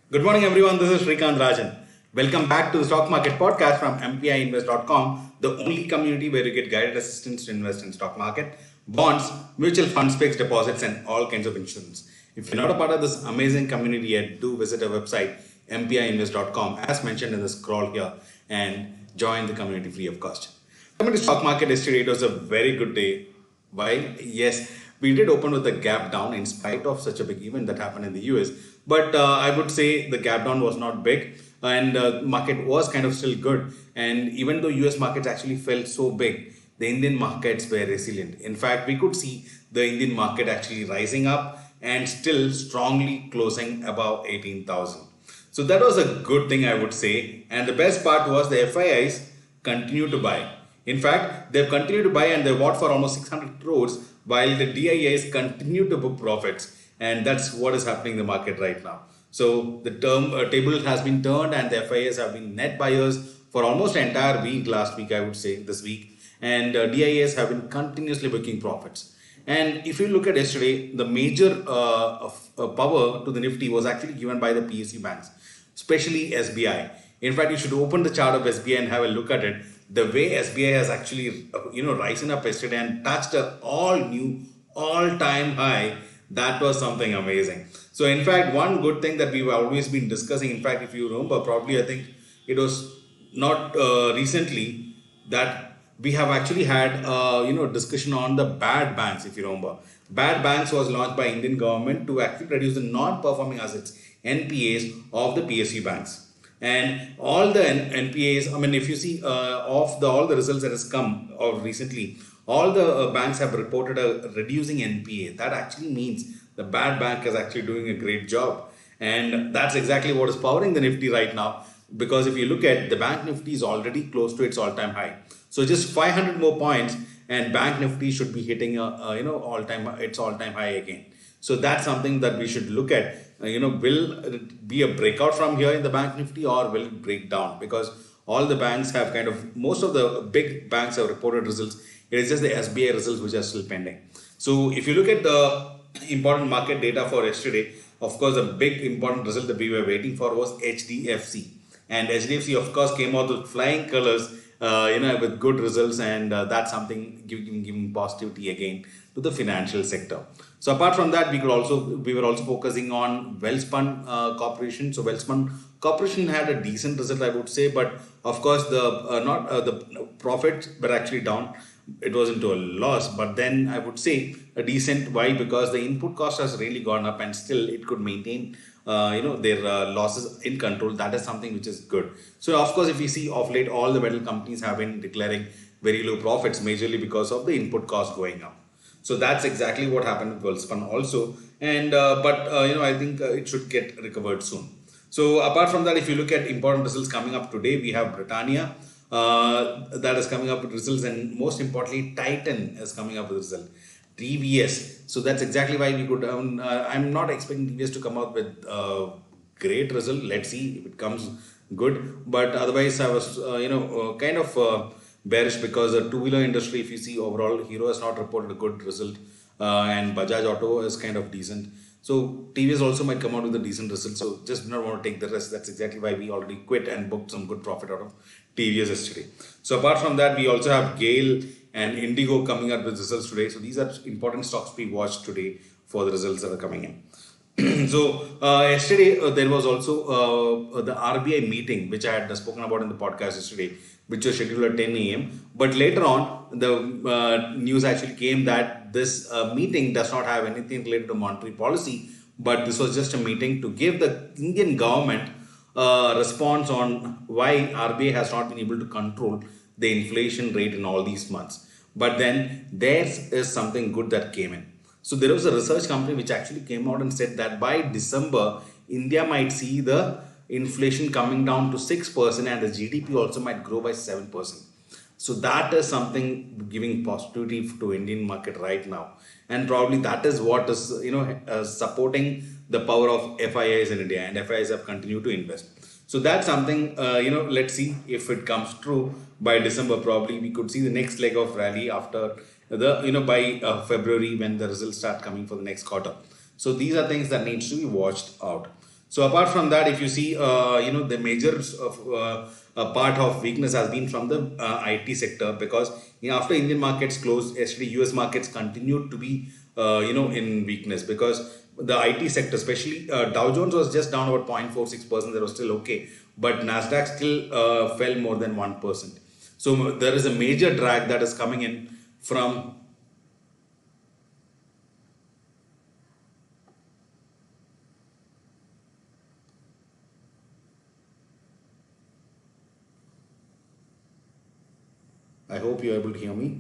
Good morning, everyone. This is Srikant Rajan. Welcome back to the Stock Market Podcast from MPIinvest.com, the only community where you get guided assistance to invest in stock market, bonds, mutual funds, fixed deposits, and all kinds of insurance. If you're not a part of this amazing community yet, do visit our website, MPIinvest.com, as mentioned in the scroll here, and join the community free of cost. Coming to stock market yesterday, it was a very good day. Why? Yes, we did open with a gap down in spite of such a big event that happened in the US. But I would say the gap down was not big, and market was kind of still good. And even though US markets actually felt so big, the Indian markets were resilient. In fact, we could see the Indian market actually rising up and still strongly closing above 18,000. So that was a good thing, I would say. And the best part was the FIIs continue to buy. In fact, they've continued to buy and they bought for almost 600 crores while the DIAs continue to book profits. And that's what is happening in the market right now. So the table has been turned and the FIIs have been net buyers for almost the entire week, last week I would say, this week. And DIAs have been continuously booking profits. And if you look at yesterday, the major power to the Nifty was actually given by the PSU banks, especially SBI. In fact, you should open the chart of SBI and have a look at it. The way SBI has actually, risen up yesterday and touched an all-new, all-time high, that was something amazing. So, in fact, one good thing that we've always been discussing, in fact, if you remember, probably I think it was not recently that we have actually had, discussion on the bad banks, if you remember. Bad banks was launched by Indian government to actually reduce the non-performing assets, NPAs, of the PSU banks. And all the NPAs, I mean, if you see of all the results that has come of recently, all the banks have reported a reducing NPA. That actually means the bad bank is actually doing a great job. And that's exactly what is powering the Nifty right now. Because if you look at the Bank Nifty is already close to its all-time high. So just 500 more points and Bank Nifty should be hitting its all-time high again. So that's something that we should look at. Will it be a breakout from here in the Bank Nifty or will it break down? Because all the banks have most of the big banks have reported results. It is just the SBI results which are still pending. So if you look at the important market data for yesterday, of course, the big important result that we were waiting for was HDFC. And HDFC, of course, came out with flying colors, with good results, and that's something giving positivity again to the financial sector. So apart from that, we were also focusing on Welspun Corporation. So Welspun Corporation had a decent result, I would say, but of course the profits were actually down. It was into a loss, but then I would say a decent. Why? Because the input cost has really gone up, and still it could maintain their losses in control. That is something which is good. So of course, if we see of late, all the metal companies have been declaring very low profits, majorly because of the input cost going up. So that's exactly what happened with Welspun also. And I think it should get recovered soon. So apart from that, if you look at important results coming up today, we have Britannia that is coming up with results, and most importantly, Titan is coming up with result. TVS. So that's exactly why we could. I'm not expecting TVS to come out with great result. Let's see if it comes good. But otherwise, I was bearish because the two-wheeler industry, if you see overall, Hero has not reported a good result, and Bajaj Auto is kind of decent. So TVS also might come out with a decent result. So just do not want to take the risk. That's exactly why we already quit and booked some good profit out of TVS yesterday. So apart from that, we also have GAIL and Indigo coming out with results today. So these are important stocks we watched today for the results that are coming in. So yesterday there was also the RBI meeting, which I had spoken about in the podcast yesterday, which was scheduled at 10 a.m. But later on, the news actually came that this meeting does not have anything related to monetary policy, but this was just a meeting to give the Indian government response on why RBI has not been able to control the inflation rate in all these months. But then there is something good that came in. So there was a research company which actually came out and said that by December, India might see the inflation coming down to 6% and the GDP also might grow by 7%. So that is something giving positivity to Indian market right now. And probably that is what is, supporting the power of FIIs in India, and FIIs have continued to invest. So that's something, let's see if it comes true by December. Probably we could see the next leg of rally after by February when the results start coming for the next quarter. So these are things that needs to be watched out. So apart from that, if you see, the major part of weakness has been from the IT sector, because after Indian markets closed, yesterday US markets continued to be in weakness, because the IT sector, especially Dow Jones was just down about 0.46%. That was still okay, but Nasdaq still fell more than 1%. So there is a major drag that is coming in from. I hope you're able to hear me.